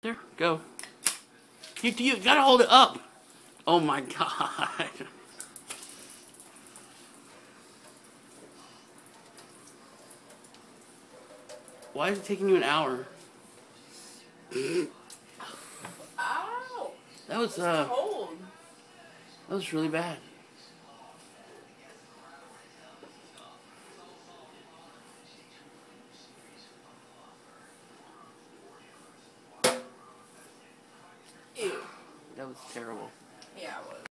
There, go. You gotta hold it up. Oh my god. Why is it taking you an hour? Ow! That was Cold. That was really bad. Ew. That was terrible. Yeah, it was.